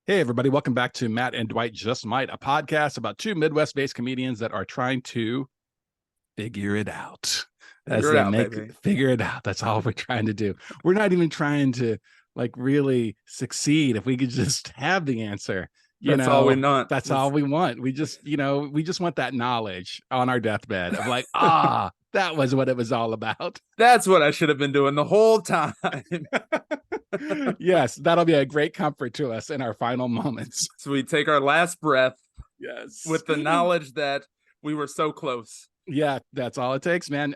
Hey, everybody. Welcome back to Matt and Dwight Just Might, a podcast about two Midwest-based comedians that are trying to figure it out. Figure it out, baby. Figure it out. That's all we're trying to do. We're not even trying to really succeed. If we could just have the answer, That's all we want. That's all we want. We just want that knowledge on our deathbed of like, that was what it was all about. That's what I should have been doing the whole time. Yes, that'll be a great comfort to us in our final moments. So we take our last breath. Yes. With the knowledge that we were so close. Yeah, that's all it takes, man.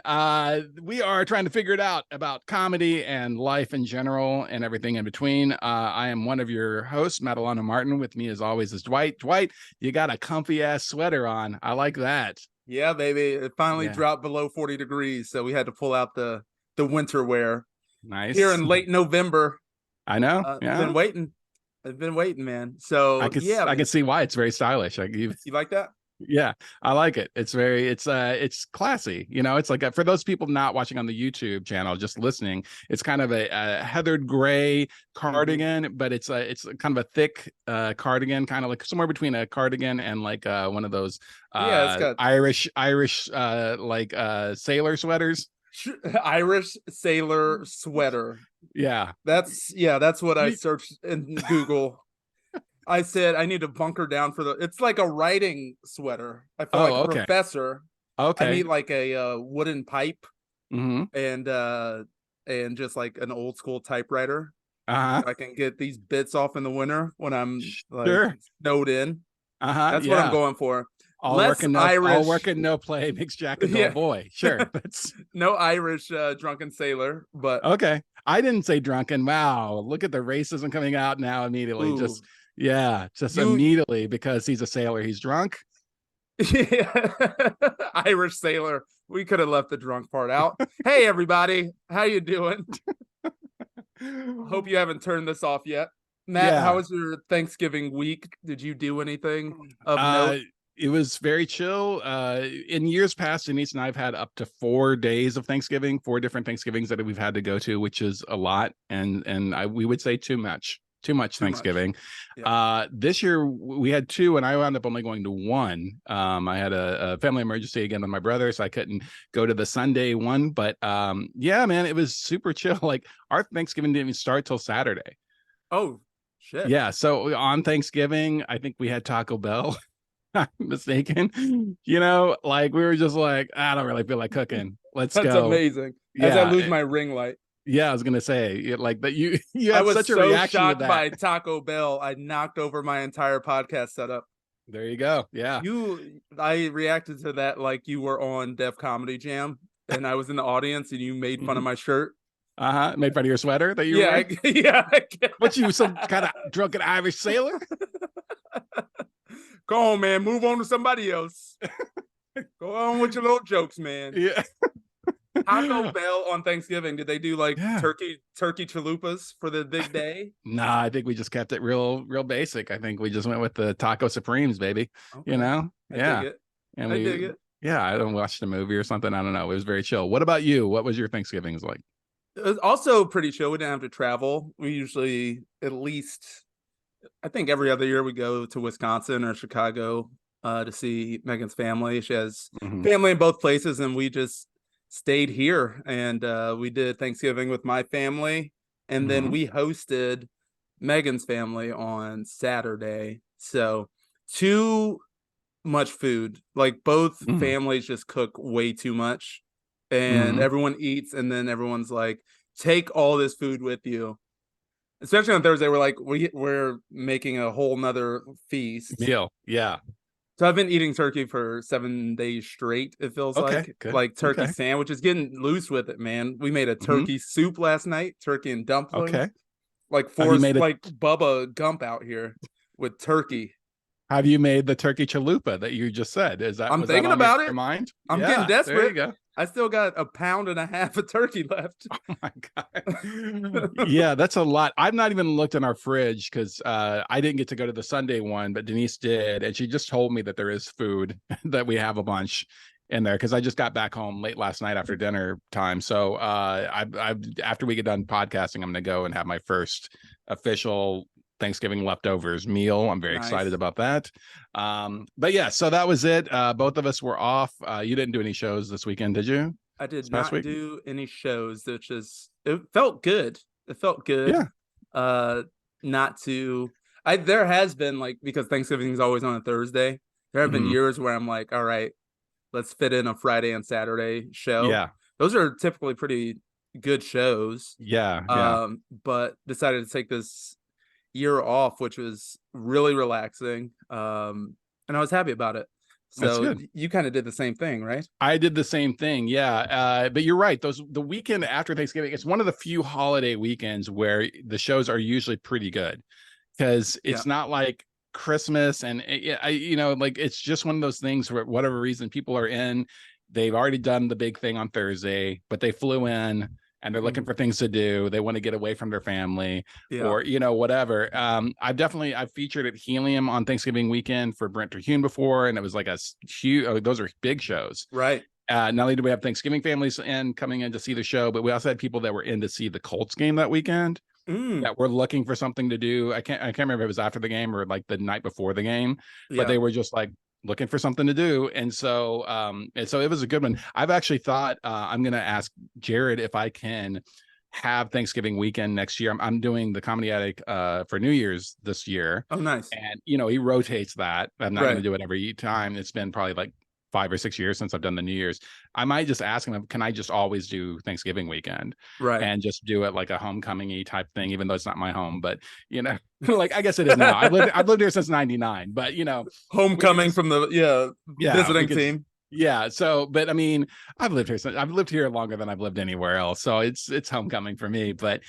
We are trying to figure it out about comedy and life in general and everything in between. I am one of your hosts, Madalena Martin. With me, as always, is Dwight. Dwight, you got a comfy ass sweater on. I like that. Yeah, baby. It finally dropped below 40 degrees, so we had to pull out the winter wear. Nice. Here in late November. I know. I've been waiting, man. So I can see why it's very stylish. You like that? Yeah, I like it. It's classy. It's like for those people not watching on the YouTube channel, just listening, it's kind of a heathered gray cardigan, but it's kind of a thick cardigan, kind of like somewhere between a cardigan and like one of those it's got Irish like sailor sweaters. Irish sailor sweater. Yeah, that's what I searched in Google. I said I need to bunker down for it's like a writing sweater. I feel like a professor. Okay. I need like a wooden pipe and just like an old school typewriter. I can get these bits off in the winter when I'm like snowed in. That's what I'm going for. All work and no play makes Jack a dull boy. Sure. That's no Irish drunken sailor, but okay. I didn't say drunken. Wow. Look at the racism coming out now immediately. Ooh. Immediately because he's a sailor. He's drunk. Yeah. Irish sailor. We could have left the drunk part out. Hey, everybody. How you doing? Hope you haven't turned this off yet. Matt, how was your Thanksgiving week? Did you do anything of note? It was very chill. In years past, Denise and I have had up to 4 days of Thanksgiving, 4 different Thanksgivings that we've had to go to, which is a lot. And we would say too much Thanksgiving. Yeah. This year we had 2 and I wound up only going to 1. I had a family emergency again with my brother, so I couldn't go to the Sunday one. But yeah, man, it was super chill. Like our Thanksgiving didn't even start till Saturday. Oh, shit. Yeah. So on Thanksgiving, I think we had Taco Bell. I'm mistaken. Like we were just like, I don't really feel like cooking. Let's go. That's amazing. As I lose my ring light. Yeah, I was gonna say like that. You had such a reaction shocked to that. by Taco Bell. I knocked over my entire podcast setup. There you go. Yeah. I reacted to that like you were on Def Comedy Jam and I was in the audience and you made fun of my shirt. Made fun of your sweater that you were wearing? Yeah. What, you some kind of drunken Irish sailor? Go on, man. Move on to somebody else. Go on with your little jokes, man. Yeah. Taco Bell on Thanksgiving, did they do like turkey chalupas for the big day? Nah, I think we just kept it real basic. I think we just went with the Taco Supremes, baby. Okay. I dig it. And I dig it. Yeah, I don't watch the movie or something. I don't know. It was very chill. What about you? What was your Thanksgivings like? It was also pretty chill. We didn't have to travel. We usually, at least, I think every other year we go to Wisconsin or Chicago to see Megan's family. She has family in both places, and we just stayed here. And we did Thanksgiving with my family, and then we hosted Megan's family on Saturday. So too much food. Like both families just cook way too much, and everyone eats, and then everyone's like, take all this food with you. Especially on Thursday, we're like, we're making a whole nother feast meal. Yeah. So I've been eating turkey for 7 days straight. It feels like turkey sandwiches, getting loose with it, man. We made a turkey soup last night, turkey and dumplings. Okay. Like like Bubba Gump out here with turkey. Have you made the turkey chalupa that you just said? I'm thinking about it. Your mind? I'm getting desperate. There you go. I still got 1.5 pounds of turkey left. Oh my God. Yeah, that's a lot. I've not even looked in our fridge because I didn't get to go to the Sunday one, but Denise did. And she just told me that there is food, that we have a bunch in there, because I just got back home late last night after dinner time. So I after we get done podcasting, I'm going to go and have my first official Thanksgiving leftovers meal. I'm very Nice. excited about that. But yeah, so that was it. Both of us were off. You didn't do any shows this weekend, did you? I This did past not week? do any shows, which is it felt good. It felt good. Yeah. Not to there has been like, because Thanksgiving is always on a Thursday, there have been Mhm. years where I'm like, all right, let's fit in a Friday and Saturday show. Yeah. Those are typically pretty good shows. Yeah. Yeah. But decided to take this year off, which was really relaxing. And I was happy about it. That's So good. you kind of did the same thing, right? I did the same thing. Yeah. But you're right. The weekend after Thanksgiving, it's one of the few holiday weekends where the shows are usually pretty good, because it's not like Christmas and like it's just one of those things where whatever reason people are in, they've already done the big thing on Thursday, but they flew in and they're looking for things to do. They want to get away from their family or, whatever. I've featured at Helium on Thanksgiving weekend for Brent Terhune before. And it was like a huge, those are big shows. Right. Not only do we have Thanksgiving families coming in to see the show, but we also had people that were in to see the Colts game that weekend. That were looking for something to do. I can't remember if it was after the game or like the night before the game, but they were just like looking for something to do. And so it was a good one. I've actually thought I'm going to ask Jared if I can have Thanksgiving weekend next year. I'm doing the Comedy Attic for New Year's this year. Oh, nice. And, he rotates that. I'm not going to do it every time. It's been probably like 5 or 6 years since I've done the New Year's. I might just ask him, can I just always do Thanksgiving weekend? Right. And just do it like a homecoming-y type thing, even though it's not my home, but like I guess it is now. I've lived here since 99, but homecoming from the visiting team. Yeah. So, but I mean, I've lived here longer than I've lived anywhere else. So it's homecoming for me, but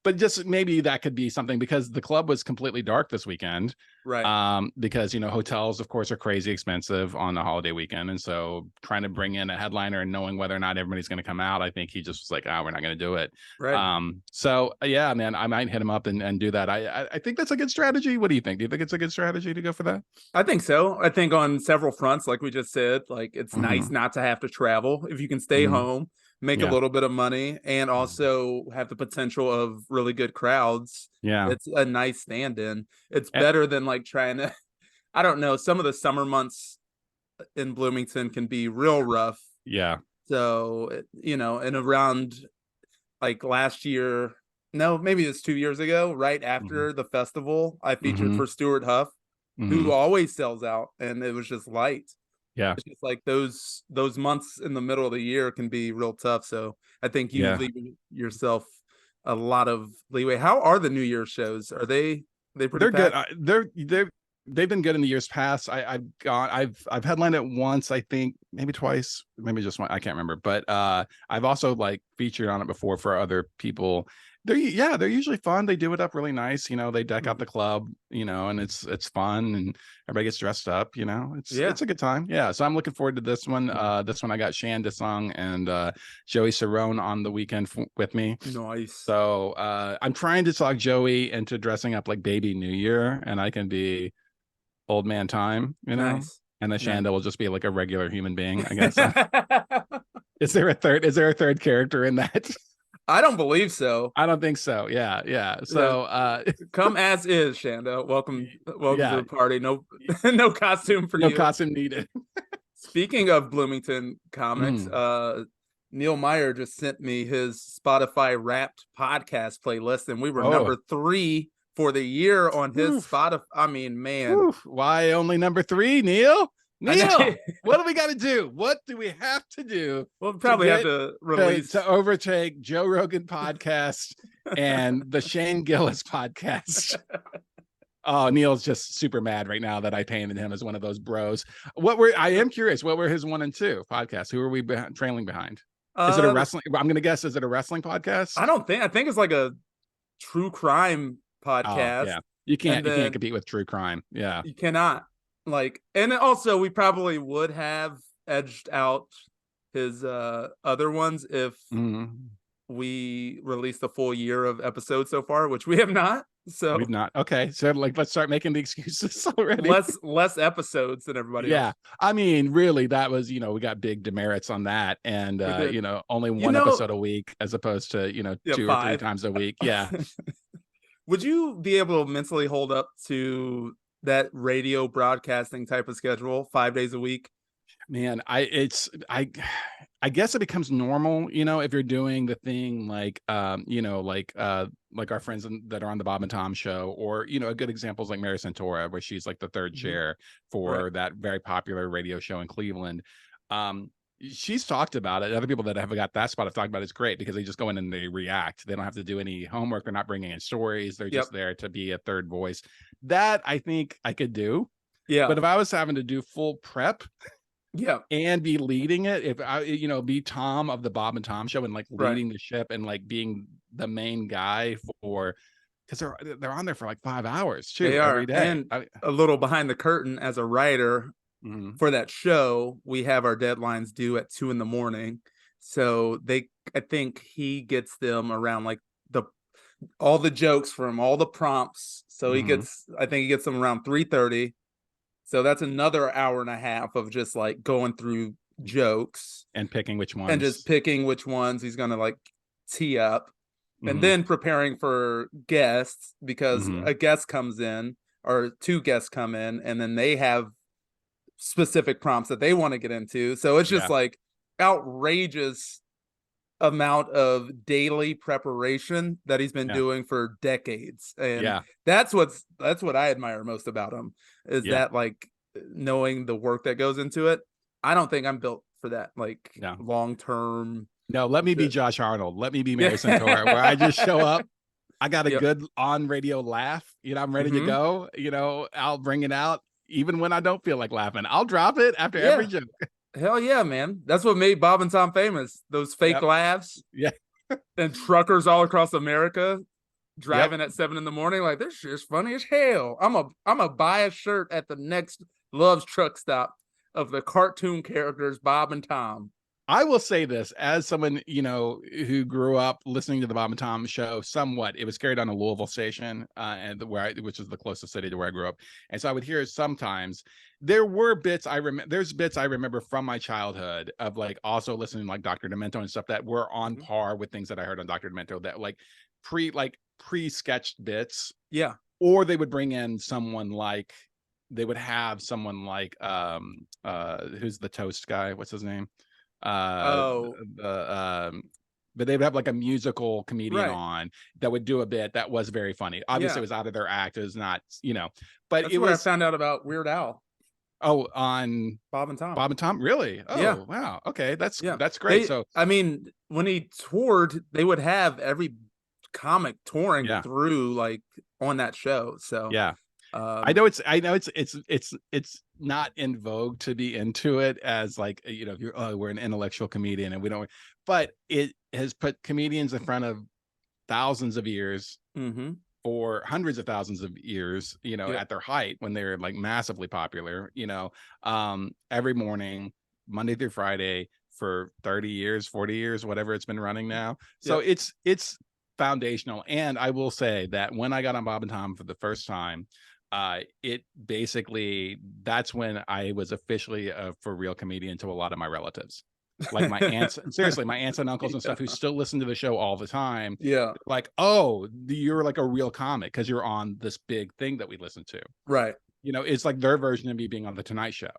but just maybe that could be something, because the club was completely dark this weekend. Right. Because, hotels, of course, are crazy expensive on the holiday weekend. And so trying to bring in a headliner and knowing whether or not everybody's going to come out, I think he just was like, we're not going to do it. Right. So yeah, man, I might hit him up and do that. I think that's a good strategy. What do you think? Do you think it's a good strategy to go for that? I think so. I think on several fronts, like we just said, like it's nice not to have to travel. If you can stay home, make a little bit of money, and also have the potential of really good crowds. Yeah. It's a nice stand-in. It's better than like trying to, I don't know, some of the summer months in Bloomington can be real rough. Yeah. So, and around like last year, no, maybe it's 2 years ago, right after the festival, I featured for Stuart Huff, who always sells out, and it was just light. Yeah. It's just like those months in the middle of the year can be real tough. So I think you leave yourself a lot of leeway. How are the New Year's shows? Are they pretty packed? Good. They've been good in the years past. I've headlined it once, I think, maybe twice, maybe just one. I can't remember, but I've also like featured on it before for other people. They're usually fun. They do it up really nice. They deck out the club, and it's fun, and everybody gets dressed up. It's a good time. Yeah. So I'm looking forward to this one. This one I got Shan DeSong and Joey Cerrone on the weekend with me. Nice. So I'm trying to talk Joey into dressing up like Baby New Year, and I can be Old Man Time, Nice. And the Shanda will just be like a regular human being, I guess. Is there a third character in that? I don't believe so. I don't think so. Yeah. So come as is, Shanda. Welcome to the party. No no costume for you. No costume needed. Speaking of Bloomington comics, Neil Meyer just sent me his Spotify Wrapped podcast playlist, and we were number 3 for the year on his Spotify. I mean, man. Why only number 3, Neil? Neil, what do we got to do? What do we have to do? We'll probably have to release to overtake Joe Rogan podcast and the Shane Gillis podcast. Oh, Neil's just super mad right now that I painted him as one of those bros. I am curious, what were his 1 and 2 podcasts? Who are we trailing behind? Is it a wrestling? I'm going to guess, is it a wrestling podcast? I think it's like a true crime podcast. Yeah. You can't compete with true crime. Yeah. You cannot. And also we probably would have edged out his other ones if we released a full year of episodes so far, which we have not. So we've not. Okay. So let's start making the excuses already. Less episodes than everybody else. I mean, really, that was, we got big demerits on that. And only one episode a week as opposed to, 2 or 3 times a week. Yeah. Would you be able to mentally hold up to that radio broadcasting type of schedule 5 days a week? Man, I guess it becomes normal, if you're doing the thing like our friends that are on the Bob and Tom show, or a good example is like Mary Santora, where she's like the third Mhm. chair Right. for that very popular radio show in Cleveland. Um, she's talked about it. Other people that have got that spot have talked about it's great because they just go in and they react. They don't have to do any homework. They're not bringing in stories. They're just Yep. there to be a third voice. That I think I could do. Yeah. But if I was having to do full prep Yeah. and be leading it, if I, be Tom of the Bob and Tom show and like Right. leading the ship and like being the main guy for, because they're on there for like 5 hours They too every are. day. And a little behind the curtain, as a writer Mhm. for that show, we have our deadlines due at 2 a.m. So I think he gets them around like the all the jokes from all the prompts. So Mhm. I think he gets them around 3:30. So that's another hour and a half of just like going through jokes And picking which and just ones. picking which ones he's gonna like tee up, and Mhm. then preparing for guests because Mhm. a guest comes in or two guests come in, and then they have specific prompts that they want to get into. So it's just Yeah. like outrageous amount of daily preparation that he's been Yeah. doing for decades. And Yeah. that's what I admire most about him, is Yeah. that like knowing the work that goes into it. I don't think I'm built for that like No. long term. No, let me be Josh Arnold. Let me be Mary Santora, where Yeah. I just show up. I got a Yep. good on radio laugh. I'm ready to Hmm. go. I'll bring it out even when I don't feel like laughing. I'll drop it after every Yeah. joke. Hell yeah, man. That's what made Bob and Tom famous. Those fake Yep. laughs Yeah. and truckers all across America Yep. driving at 7 in the morning. Like, this shit's funny as hell. I'm a buy a shirt at the next Love's truck stop of the cartoon characters Bob and Tom. I will say this as someone, who grew up listening to the Bob and Tom show somewhat. It was carried on a Louisville station, which is the closest city to where I grew up. And so I would hear it sometimes. There were bits there's bits I remember from my childhood of like also listening to like Dr. Demento and stuff that were on Mhm. par with things that I heard on Dr. Demento, that like pre-sketched bits, Yeah. or they would bring in someone like they would have someone like who's the toast guy? What's his name? uh Oh, the but they would have like a musical comedian right. on that would do a bit that was very funny. Obviously Yeah. it was out of their act. It was not, but That's it where I was, found out about Weird Al, on Bob and Tom. Bob and Tom. Really? Yeah. Oh wow, okay, Yeah. that's great. So I mean, when he toured, they would have every comic touring yeah. through like on that show. So, Yeah, um, I know it's not in vogue to be into it as like, we're an intellectual comedian and we don't, but it has put comedians in front of thousands of years, mhm. or hundreds of thousands of years, Yep. at their height when they're like massively popular, every morning, Monday through Friday for 30 years, 40 years, whatever it's been running now. So Yep. it's foundational. And I will say that when I got on Bob and Tom for the first time, it basically, that's when I was officially a for real comedian to a lot of my relatives. Like my aunts, seriously, my aunts and uncles and Yeah. stuff who still listen to the show all the time, Yeah. like, oh, you're like a real comic because you're on this big thing that we listen to. Right. It's like their version of me being on the Tonight Show.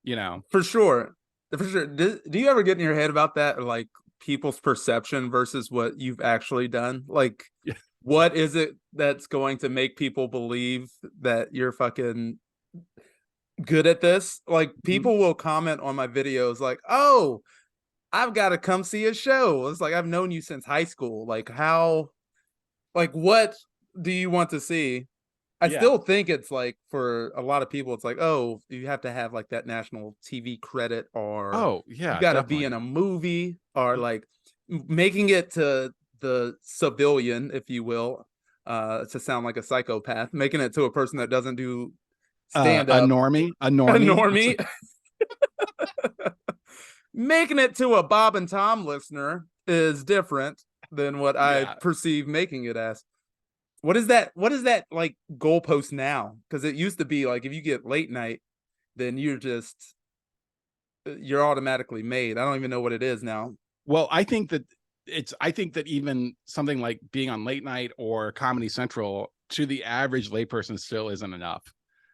you know For sure. For sure. Do you ever get in your head about that? Like people's perception versus what you've actually done? Like, yeah. what is it that's going to make people believe that you're fucking good at this? Like, Mhm. people will comment on my videos like, "Oh, I've got to come see a show." It's like, I've known you since high school. Like, what do you want to see? I Yeah. still think it's like, for a lot of people, it's like, oh, you have to have like that national TV credit, or Oh you yeah, got to be definitely. in a movie, or Y- like making it to the civilian, if you will, to sound like a psychopath, making it to a person that doesn't do stand a up, normie, a a normie. normie, making it to a Bob and Tom listener is different than what I Yeah. perceive making it as. What is that like goalpost now? Because it used to be like, if you get late night, then you're automatically made. I don't even know what it is now. Well, I think that I think that even something like being on late night or Comedy Central to the average layperson still isn't enough.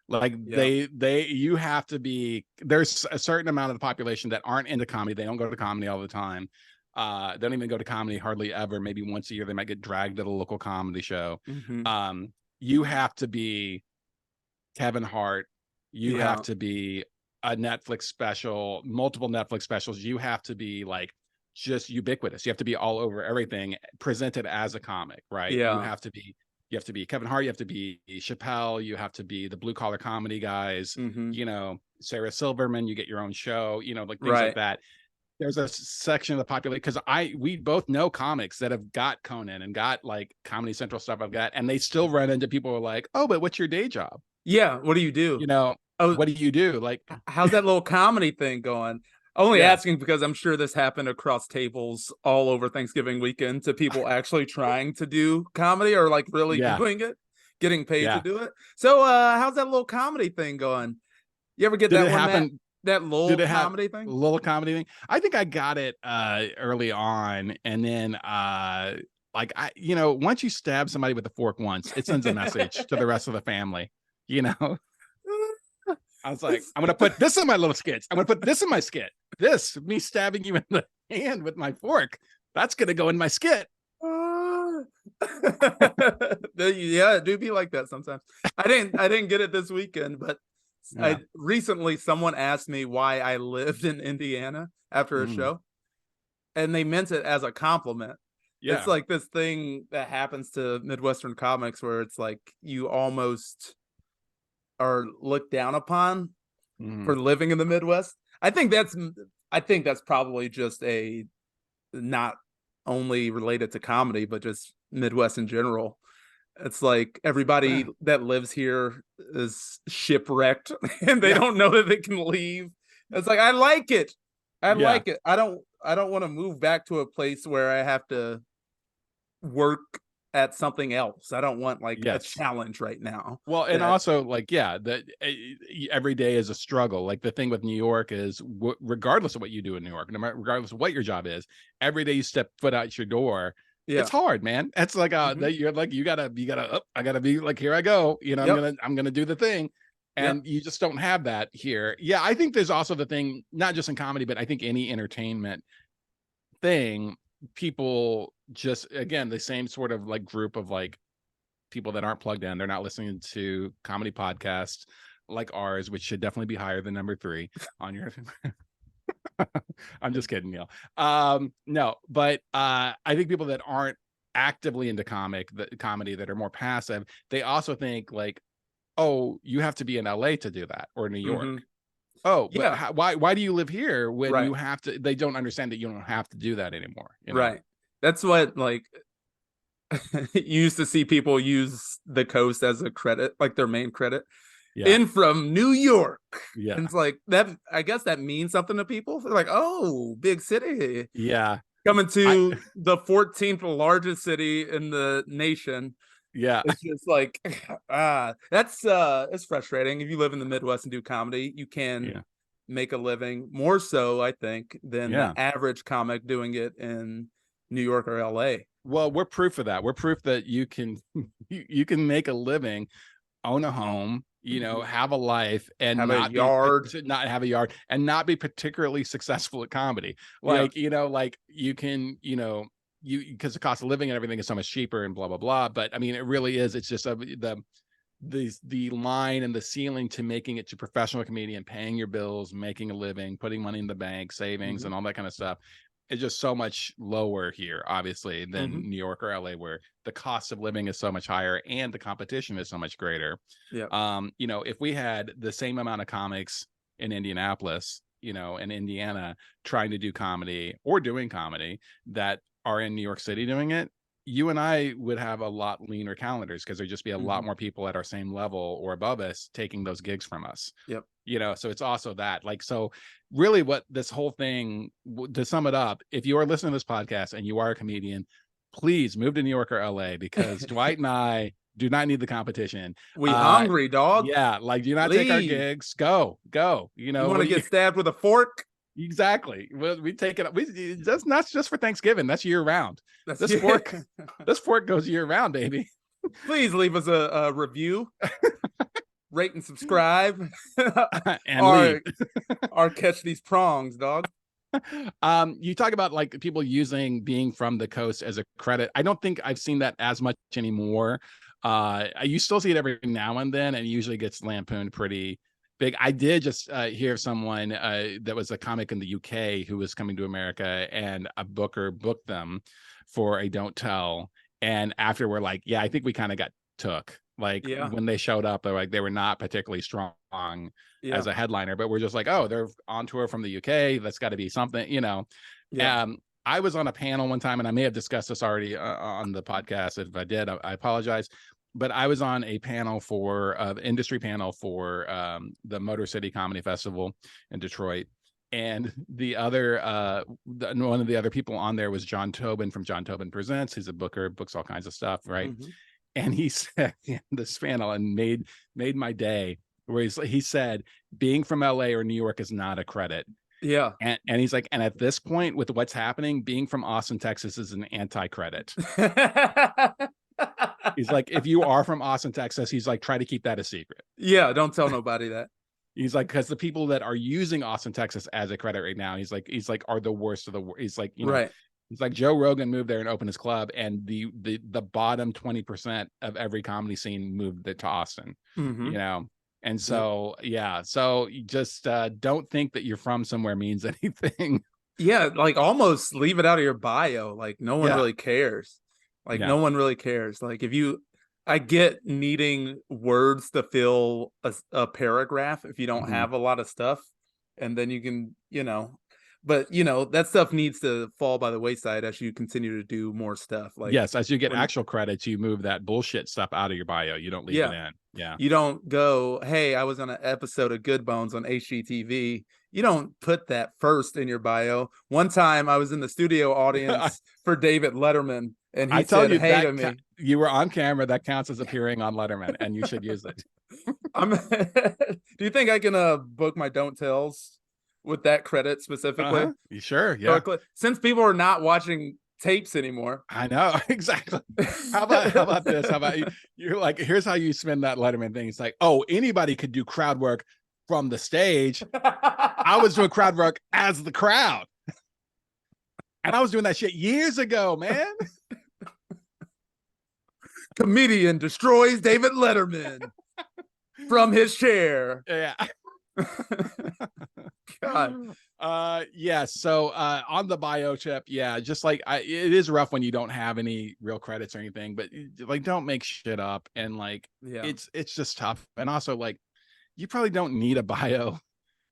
Like Yeah. you have to be, there's a certain amount of the population that aren't into comedy. They don't go to comedy all the time. They don't even go to comedy hardly ever. Maybe once a year they might get dragged to the local comedy show. You have to be Kevin Hart. You have to be a Netflix special, multiple Netflix specials. You have to be like just ubiquitous. You have to be all over everything presented as a comic, right? Yeah. You have to be Kevin Hart, you have to be Chappelle, you have to be the blue collar comedy guys, you know, Sarah Silverman, you get your own show, you know, like things like that. There's a section of the population, because we both know comics that have got Conan and got like Comedy Central stuff I've got, and they still run into people who are like, oh, but what's your day job? Yeah, what do you do? You know, what do you do? Like, how's that little comedy thing going? Only asking because I'm sure this happened across tables all over Thanksgiving weekend to people actually trying to do comedy or like really doing it, getting paid to do it. So how's that little comedy thing going? You ever get that one, Matt? That little comedy thing? Little comedy thing. I think I got it early on, and then like you know, once you stab somebody with a fork once, it sends a message to the rest of the family, you know. I was like, I'm gonna put this in my little skits. I'm gonna put this in my skit. This, me stabbing you in the hand with my fork, that's gonna go in my skit. Yeah, it do be like that sometimes. I didn't get it this weekend, but recently someone asked me why I lived in Indiana after a show, and they meant it as a compliment. It's like this thing that happens to Midwestern comics where it's like you almost are looked down upon for living in the Midwest. I think that's probably just a not only related to comedy, but just Midwest in general. It's like everybody that lives here is shipwrecked and they don't know that they can leave. It's like, I like it. Like it. I don't want to move back to a place where I have to work at something else. I don't want like a challenge right now. Well, and also like, that every day is a struggle. Like the thing with New York is regardless of what you do in New York, regardless of what your job is, every day you step foot out your door, it's hard, man. It's like that you're like, you gotta I gotta be like, here I go, you know. I'm gonna do the thing, and you just don't have that here. I think there's also the thing, not just in comedy, but I think any entertainment thing, people just, again, the same sort of like group of like people that aren't plugged in, they're not listening to comedy podcasts like ours, which should definitely be higher than number 3 on your I'm just kidding, Neil. No, but I think people that aren't actively into comedy, that are more passive, they also think like, oh, you have to be in LA to do that, or New York. Oh, but why do you live here when you have to? They don't understand that you don't have to do that anymore. You know? Right. That's what, like, you used to see people use the coast as a credit, like their main credit. In from New York. And it's like that. I guess that means something to people. They're like, oh, big city. Coming to the 14th largest city in the nation. It's just like, that's it's frustrating. If you live in the Midwest and do comedy, you can make a living more so, I think, than the average comic doing it in New York or LA. Well, we're proof of that. We're proof that you can you can make a living, own a home, you know, have a life, and have not a yard, not have a yard, and not be particularly successful at comedy. Like, you know, like you can, you know, because the cost of living and everything is so much cheaper and blah blah blah. But I mean, it really is. It's just the line and the ceiling to making it to professional comedian, paying your bills, making a living, putting money in the bank, savings, and all that kind of stuff. It's just so much lower here, obviously, than New York or LA, where the cost of living is so much higher and the competition is so much greater. You know, if we had the same amount of comics in Indianapolis, you know, in Indiana, trying to do comedy or doing comedy that are in New York City doing it, you and I would have a lot leaner calendars, because there'd just be a lot more people at our same level or above us taking those gigs from us. You know, so it's also that, like, so really what this whole thing, to sum it up, if you are listening to this podcast and you are a comedian, please move to New York or LA, because Dwight and I do not need the competition. We hungry, dog. Like, do not take our gigs. Go. You know, you want to get stabbed with a fork? Exactly. Well, we take it. That's not just for Thanksgiving. That's year round. That's This fork, this fork goes year round, baby. Please leave us a review, rate and subscribe, And leave. or catch these prongs, dog. You talk about like people using being from the coast as a credit. I don't think I've seen that as much anymore. You still see it every now and then, and it usually gets lampooned pretty big. I did just hear someone that was a comic in the UK who was coming to America, and a booker booked them for a don't tell. And after we're like, yeah, I think we kind of got took. Like when they showed up, they're like, they were not particularly strong as a headliner, but we're just like, oh, they're on tour from the UK. That's got to be something, you know. I was on a panel one time, and I may have discussed this already on the podcast. If I did, I apologize. But I was on a panel for industry panel for the Motor City Comedy Festival in Detroit. And the other one of the other people on there was John Tobin from John Tobin Presents. He's a booker, books all kinds of stuff, right? And he said in this panel, and made my day, where he said, being from LA or New York is not a credit. Yeah. And he's like, and at this point with what's happening, being from Austin, Texas is an anti-credit. He's like, if you are from Austin, Texas, he's like, try to keep that a secret. Yeah, don't tell nobody that. He's like, because the people that are using Austin, Texas as a credit right now, he's like are the worst of the worst. He's like, you know, he's like, Joe Rogan moved there and opened his club, and the bottom 20% of every comedy scene moved it to Austin. You know. And so, so you just don't think that you're from somewhere means anything. Yeah, like almost leave it out of your bio. Like no one really cares. Like no one really cares. Like I get needing words to fill a paragraph if you don't have a lot of stuff, and then you can, you know, but you know, that stuff needs to fall by the wayside as you continue to do more stuff. Like, yes, as you get actual credits, you move that bullshit stuff out of your bio. You don't leave it in. Yeah. You don't go, hey, I was on an episode of Good Bones on HGTV. You don't put that first in your bio. One time I was in the studio audience for David Letterman, and he said, hey to me. You were on camera. That counts as appearing on Letterman, and you should use it. Do you think I can book my don't tells with that credit specifically? You sure? Yeah. Since people are not watching tapes anymore. I know, exactly. How about this? How about you're like, here's how you spin that Letterman thing. It's like, oh, anybody could do crowd work from the stage. I was doing crowd work as the crowd. And I was doing that shit years ago, man. Comedian destroys David Letterman from his chair. Yeah. God. So on the bio chip, just like it is rough when you don't have any real credits or anything, but like don't make shit up, and like it's just tough. And also, like, you probably don't need a bio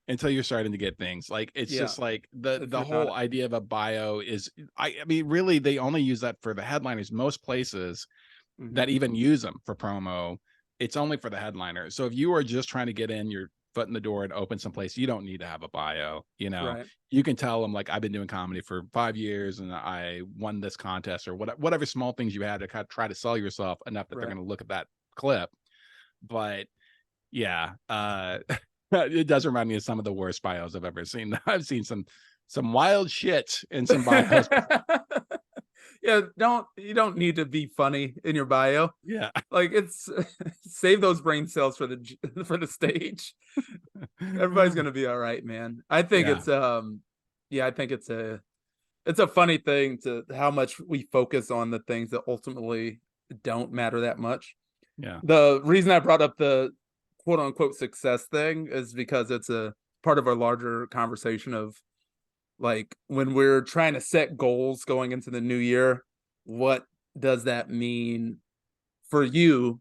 until you're starting to get things. Like it's just like the whole idea of a bio is, I mean, really they only use that for the headliners. Most places that even use them for promo, it's only for the headliner. So if you are just trying to get in your foot in the door and open someplace, you don't need to have a bio. You know, you can tell them like, I've been doing comedy for 5 years and I won this contest, or whatever small things you had to kind of try to sell yourself enough that they're going to look at that clip. But it does remind me of some of the worst bios I've ever seen. I've seen some wild shit in some bios. You don't need to be funny in your bio. Yeah, like it's save those brain cells for the stage. Everybody's gonna be all right, man. I think it's I think it's a funny thing to how much we focus on the things that ultimately don't matter that much. Yeah. The reason I brought up the quote unquote success thing is because it's a part of our larger conversation of, like, when we're trying to set goals going into the new year, what does that mean for you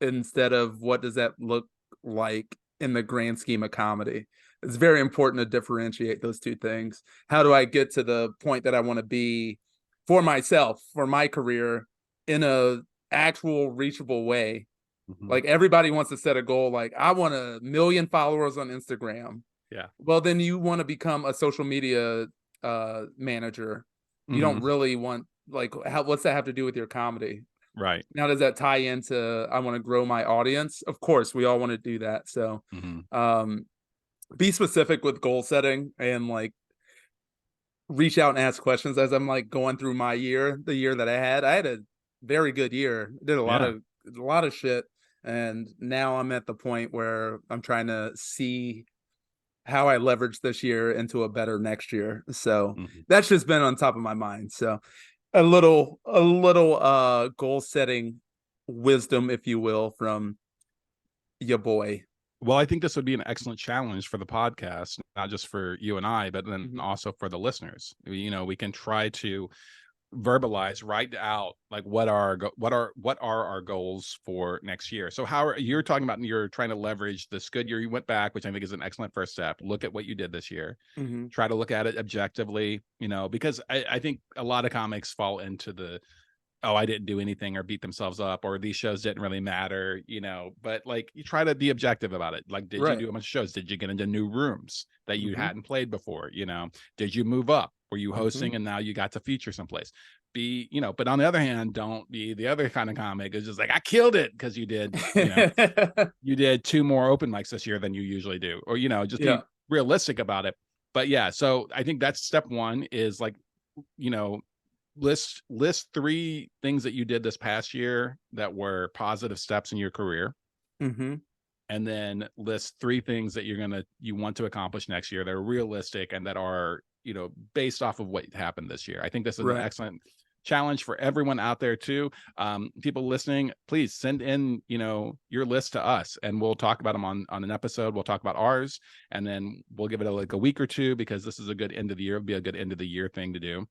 instead of what does that look like in the grand scheme of comedy? It's very important to differentiate those two things. How do I get to the point that I want to be for myself, for my career, in a actual reachable way? Like, everybody wants to set a goal, like, I want 1 million followers on Instagram. Yeah. Well, then you want to become a social media manager. You don't really want, like, what's that have to do with your comedy? Right. Now, does that tie into, I want to grow my audience? Of course, we all want to do that. So be specific with goal setting, and like, reach out and ask questions as I'm like going through my year, the year that I had a very good year. Did a lot of shit. And now I'm at the point where I'm trying to see how I leverage this year into a better next year. So that's just been on top of my mind. So a little goal setting wisdom, if you will, from your boy. Well, I think this would be an excellent challenge for the podcast, not just for you and I, but then also for the listeners. You know, we can try to verbalize, write out like what are our goals for next year. So you're talking about, you're trying to leverage this good year you went back, which I think is an excellent first step. Look at what you did this year. Try to look at it objectively, you know, because I think a lot of comics fall into the, oh, I didn't do anything, or beat themselves up, or these shows didn't really matter, you know, but like you try to be objective about it. Like, did you do a bunch of shows? Did you get into new rooms that you hadn't played before? You know, did you move up? Were you hosting and now you got to feature someplace? Be, you know, but on the other hand, don't be the other kind of comic is just like, I killed it because you did, you know, you did 2 more open mics this year than you usually do, or, you know, just be realistic about it. But yeah, so I think that's step one is like, you know, list 3 things that you did this past year that were positive steps in your career, and then list 3 things that you want to accomplish next year that are realistic and that are, you know, based off of what happened this year. I think this is an excellent challenge for everyone out there too. People listening, please send in, you know, your list to us, and we'll talk about them on an episode. We'll talk about ours, and then we'll give it like a week or 2, because this is a good end of the year. It'll be a good end of the year thing to do.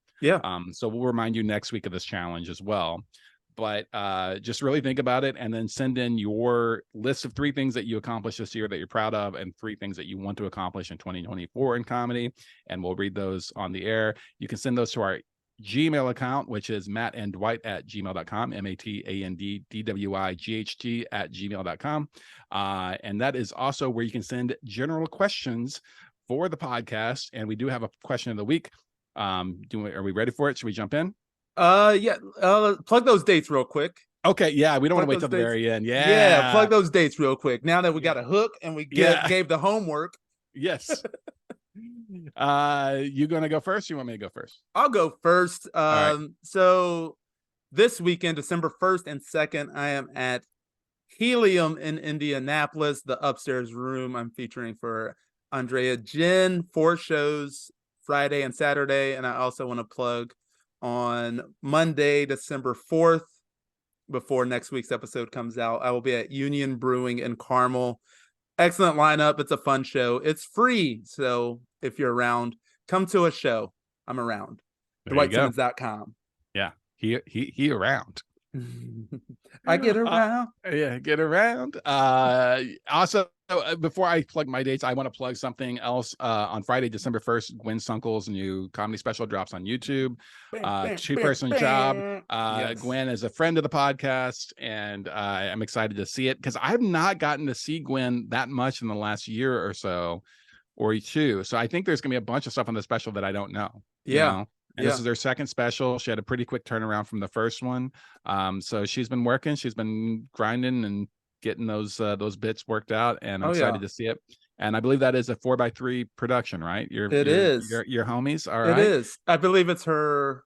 So we'll remind you next week of this challenge as well. But just really think about it, and then send in your list of 3 things that you accomplished this year that you're proud of, and 3 things that you want to accomplish in 2024 in comedy, and we'll read those on the air. You can send those to our Gmail account, which is MatandDwight@gmail.com, MatandDwight@gmail.com. And that is also where you can send general questions for the podcast. And we do have a question of the week. Are we ready for it? Should we jump in? Plug those dates real quick. Okay, yeah, we don't want to wait till the very end. Plug those dates real quick. Now that we got a hook and we gave the homework. Yes. You gonna go first? You want me to go first? I'll go first. So this weekend, December 1st and 2nd, I am at Helium in Indianapolis, the upstairs room. I'm featuring for Andrea Jen, 4 shows Friday and Saturday. And I also want to plug on Monday, December 4th, before next week's episode comes out, I will be at Union Brewing in Carmel. Excellent lineup. It's a fun show. It's free. So if you're around, come to a show. I'm around. DwightSimmons.com. Yeah. He around. I get around. Get around. Also, before I plug my dates, I want to plug something else. On Friday, December 1st, Gwen Sunkel's new comedy special drops on YouTube. 2-person job. Gwen is a friend of the podcast, and I'm excited to see it, because I have not gotten to see Gwen that much in the last year or so, or 2. So I think there's gonna be a bunch of stuff on the special that I don't know. You know? And this is her second special. She had a pretty quick turnaround from the first one. So she's been working, she's been grinding and getting those bits worked out, and I'm excited to see it. And I believe that is a 4x3 production, right? It is your homies. All right. It is. I believe it's her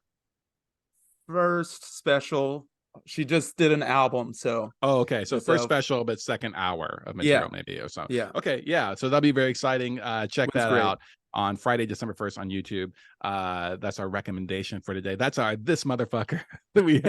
first special. She just did an album, so. Oh, okay. So first special, but second hour of material, maybe, or something. Yeah. Okay. Yeah. So that'll be very exciting. Check that out on Friday, December 1st on YouTube. That's our recommendation for today. That's our this motherfucker. we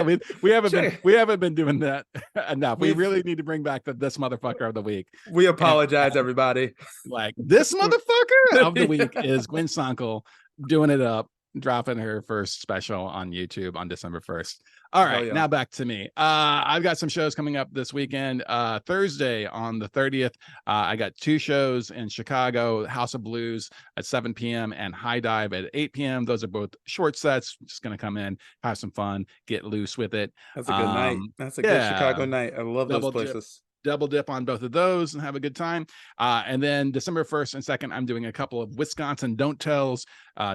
haven't been doing that enough. We really need to bring back the this motherfucker of the week. We apologize, everybody. Like, this motherfucker of the week is Gwen Sunkel doing it up, dropping her first special on YouTube on December 1st. All right, now back to me. I've got some shows coming up this weekend. Thursday on the 30th, I got 2 shows in Chicago, House of Blues at 7 p.m. and High Dive at 8 p.m. Those are both short sets. Just going to come in, have some fun, get loose with it. That's a good night. That's a good Chicago night. I love those places. double dip on both of those and have a good time. And then December 1st and 2nd, I'm doing a couple of Wisconsin Don't Tells.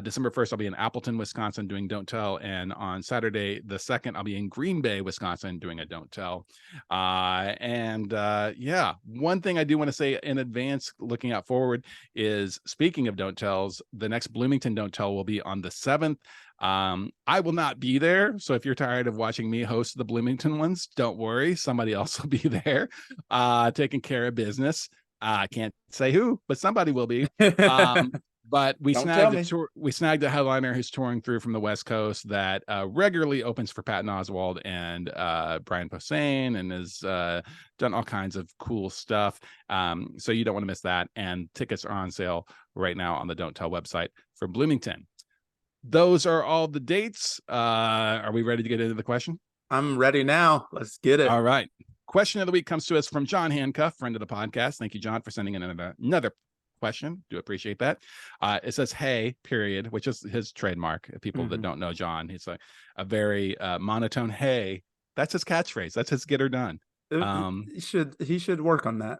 December 1st, I'll be in Appleton, Wisconsin doing Don't Tell. And on Saturday, the 2nd, I'll be in Green Bay, Wisconsin doing a Don't Tell. Yeah, one thing I do want to say in advance, looking out forward, is speaking of Don't Tells, the next Bloomington Don't Tell will be on the 7th. I will not be there. So if you're tired of watching me host the Bloomington ones, don't worry. Somebody else will be there, taking care of business. I can't say who, but somebody will be. But we snagged a headliner who's touring through from the West Coast that regularly opens for Patton Oswalt and Brian Posehn, and has done all kinds of cool stuff. So you don't want to miss that. And tickets are on sale right now on the Don't Tell website for Bloomington. Those are all the dates. Are we ready to get into the question? I'm ready now. Let's get it. All right. Question of the week comes to us from Jon Hancuff, friend of the podcast. Thank you, John, for sending in another question. Do appreciate that. It says, hey, period, which is his trademark. People that don't know John, he's a very monotone, hey. That's his catchphrase. That's his get her done. He should work on that.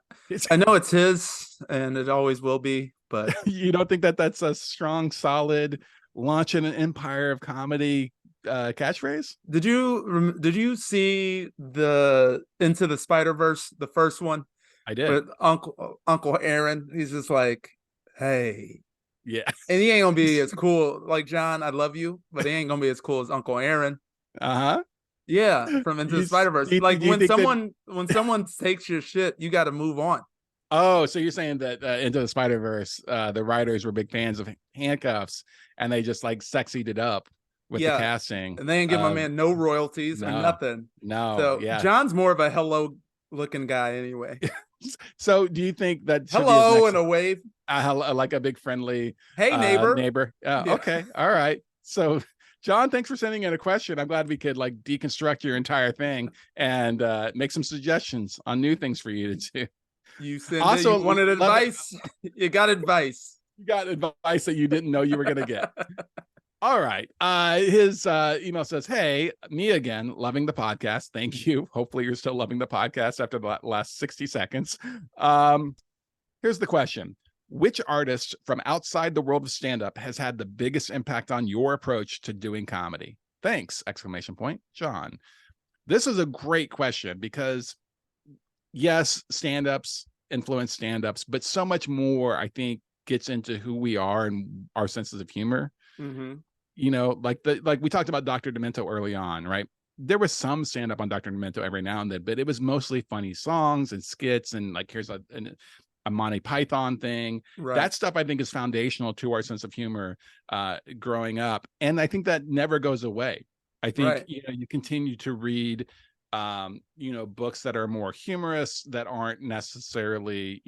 I know it's his, and it always will be, but you don't think that that's a strong, solid launching an empire of comedy catchphrase? Did you see the Into the Spider-Verse, the first one? I did. With Uncle Aaron, he's just like, hey, yeah, and he ain't gonna be as cool. Like, John, I love you, but he ain't gonna be as cool as Uncle Aaron. Yeah, from Into the Spider-Verse. Like, when someone takes your shit, you got to move on. Oh, so you're saying that Into the Spider-Verse, the writers were big fans of Handcuffs, and they just like sexied it up with the casting, and they ain't give my man no royalties or nothing. No, so John's more of a hello looking guy anyway. So do you think that hello and a wave, like a big friendly hey neighbor? Okay, all right. So John, thanks for sending in a question. I'm glad we could like deconstruct your entire thing and make some suggestions on new things for you to do. You wanted advice. You got advice. You got advice that you didn't know you were going to get. All right. His email says, hey, me again, loving the podcast. Thank you. Hopefully you're still loving the podcast after the last 60 seconds. Here's the question. Which artist from outside the world of stand-up has had the biggest impact on your approach to doing comedy? Thanks! ! John. This is a great question because yes, stand-ups influence stand-ups, but so much more, I think, gets into who we are and our senses of humor. You know, like we talked about Dr. Demento early on, right? There was some stand-up on Dr. Demento every now and then, but it was mostly funny songs and skits, and like here's a Monty Python thing. Right. That stuff I think is foundational to our sense of humor growing up, and I think that never goes away. I think you continue to read books that are more humorous, that aren't necessarily,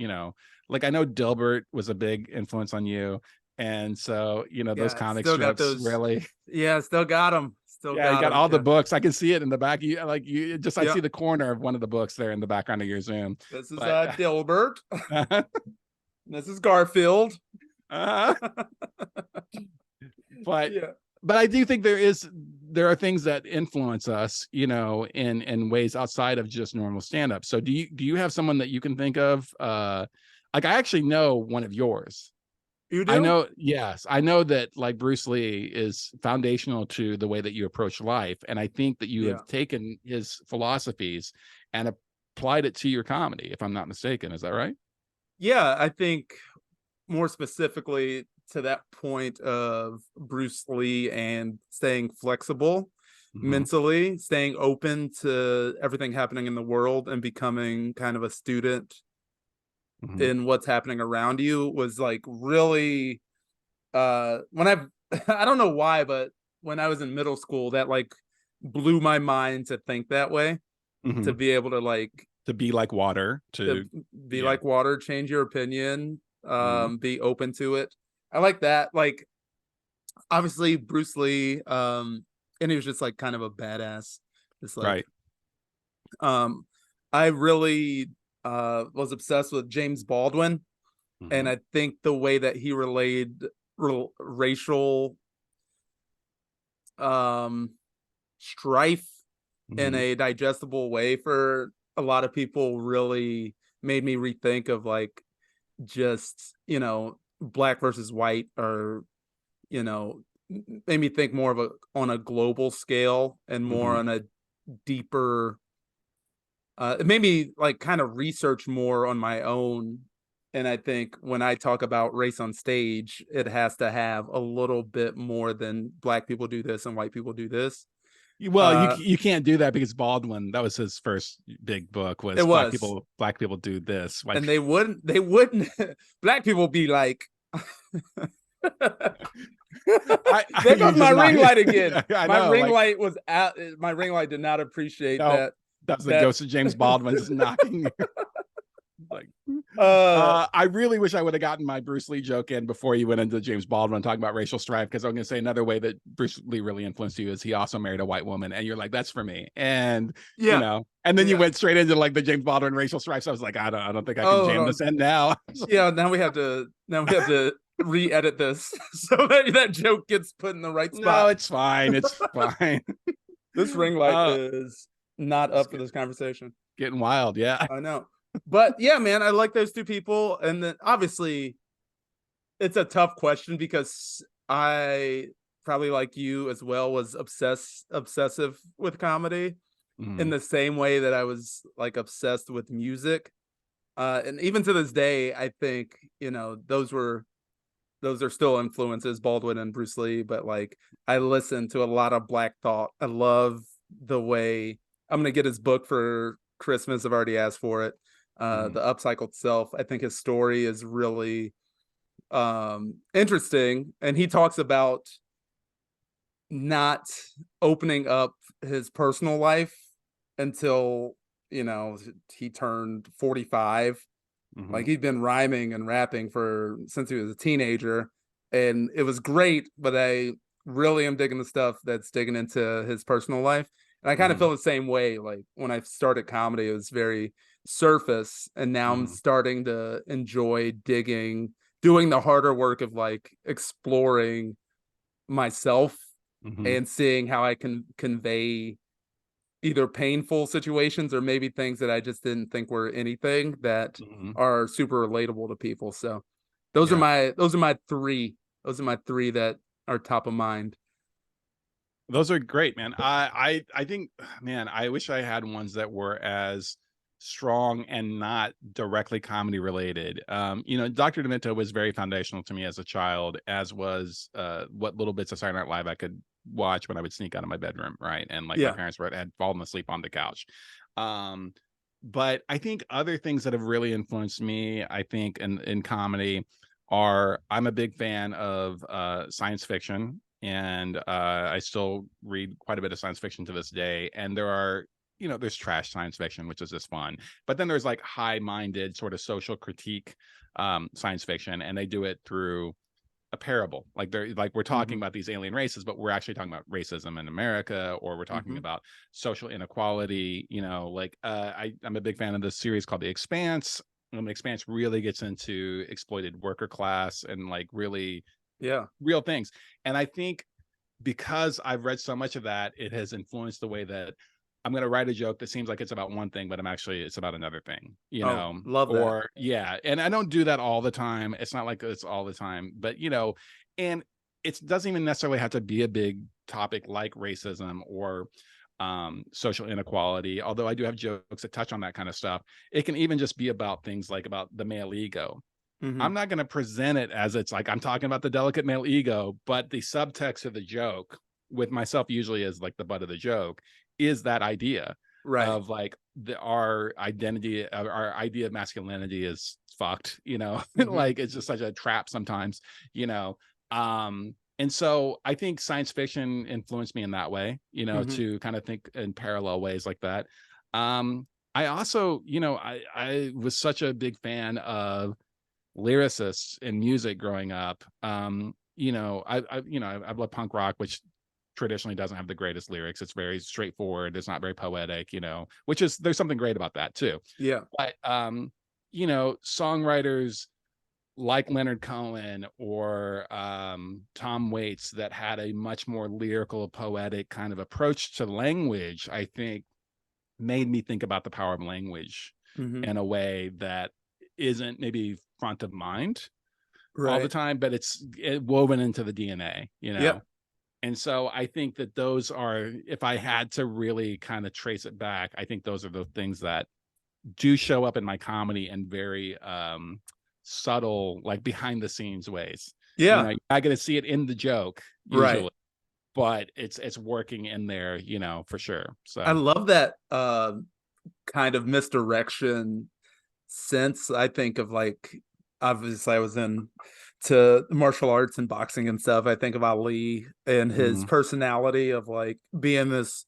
like I know Dilbert was a big influence on you. And so, those comic strips really. Yeah, still got them. You got all the books. I can see it in the back. I see the corner of one of the books there in the background of your Zoom. This is Dilbert. This is Garfield. But I do think there are things that influence us, in ways outside of just normal stand-up. So do you have someone that you can think of? Like I actually know one of yours. You do? I know that like Bruce Lee is foundational to the way that you approach life. And I think that you have taken his philosophies and applied it to your comedy, if I'm not mistaken. Is that right? Yeah, I think more specifically to that point of Bruce Lee and staying flexible mentally, staying open to everything happening in the world and becoming kind of a student in what's happening around you was like really when I don't know why, but when I was in middle school, that like blew my mind to think that way, to be able to be like water, like water, change your opinion, be open to it. I like that. Like obviously Bruce Lee, and he was just like kind of a badass. Just like I really was obsessed with James Baldwin, and I think the way that he relayed racial strife in a digestible way for a lot of people really made me rethink of like just, black versus white, or, you know, made me think more of on a global scale and more Mhm. on a deeper, it made me like kind of research more on my own. And I think when I talk about race on stage, it has to have a little bit more than black people do this and white people do this. Well, Uh, you can't do that because Baldwin, that was his first big book, it was was, black people do this. White and they wouldn't, black people be like, there you're goes my just not. ring light again. I My know, ring like, light was out. My ring light did not appreciate no, that. that's the That, ghost of James Baldwin just knocking. Like, uh, I really wish I would have gotten my Bruce Lee joke in before you went into James Baldwin talking about racial strife, because I'm going to say another way that Bruce Lee really influenced you is he also married a white woman, and you're like, that's for me. And yeah, and then you yeah. went straight into like the James Baldwin racial strife. So I was like, I don't think I can Oh, jam this in now. yeah. Now we have to re-edit this so that that joke gets put in the right No, spot. it's fine. It's fine. This ring light uh, is not it's up for this conversation. getting wild. Yeah. I know. But yeah, man, I like those two people. And then obviously it's a tough question because I, probably like you as well, was obsessive with comedy in Mhm. the same way that I was like obsessed with music. And even to this day, I think, those are still influences, Baldwin and Bruce Lee, but like I listen to a lot of Black Thought. I love the way, I'm gonna get his book for Christmas. I've already asked for it. Mhm. The Upcycled Self. I think his story is really interesting. And he talks about not opening up his personal life until, he turned 45. Like Mhm. he'd been rhyming and rapping for since he was a teenager, and it was great. But I really am digging the stuff that's digging into his personal life, and I kind of Mhm. feel the same way. Like when I started comedy, it was very surface, and now I'm Mhm. starting to enjoy doing the harder work of like exploring myself Mhm. and seeing how I can convey either painful situations or maybe things that I just didn't think were anything that Mhm. are super relatable to people. So those are Yeah. my three. Those are my three that are top of mind. Those are great, man. I think, man, I wish I had ones that were as strong and not directly comedy related. Dr. Demento was very foundational to me as a child, as was what little bits of Saturday Night Live I could watch when I would sneak out of my bedroom, right? And like my Yeah. parents had fallen asleep on the couch. Um, but I think other things that have really influenced me, I think, in comedy are, I'm a big fan of science fiction, and I still read quite a bit of science fiction to this day. And there are, there's trash science fiction, which is just fun, but then there's like high-minded sort of social critique science fiction, and they do it through a parable. Like they're like, we're talking Mm-hmm. about these alien races, but we're actually talking about racism in America, or we're talking Mm-hmm. about social inequality. I'm a big fan of this series called The Expanse. And The Expanse really gets into exploited worker class and like really Yeah. real things. And I think because I've read so much of that, it has influenced the way that I'm going to write a joke that seems like it's about one thing, but it's about another thing, Oh, love that. or yeah. And I don't do that all the time. It's not like it's all the time, but and it doesn't even necessarily have to be a big topic like racism or social inequality. Although I do have jokes that touch on that kind of stuff. It can even just be about things like about the male ego. Mm-hmm. I'm not going to present it as it's like I'm talking about the delicate male ego, but the subtext of the joke, with myself usually as like the butt of the joke, is that idea Right. of like our identity, our idea of masculinity is fucked, Mm-hmm. like it's just such a trap sometimes, you know. And so I think science fiction influenced me in that way, Mm-hmm. to kind of think in parallel ways like that. I also, I was such a big fan of lyricists in music growing up. I've loved punk rock, which traditionally doesn't have the greatest lyrics. It's very straightforward. It's not very poetic, which is, there's something great about that too. Yeah. But songwriters like Leonard Cohen or Tom Waits that had a much more lyrical, poetic kind of approach to language, I think made me think about the power of language in a way that isn't maybe front of mind all the time, but it's woven into the DNA, you know? Yep. And so I think that those are, if I had to really kind of trace it back, I think those are the things that do show up in my comedy in very subtle, like behind the scenes ways. You know, Yeah. you're not going to see it in the joke usually, Right. but it's working in there, you know, for sure. I So love that kind of misdirection sense. I think of like, obviously I was in to martial arts and boxing and stuff. I think of Ali and his personality of like being this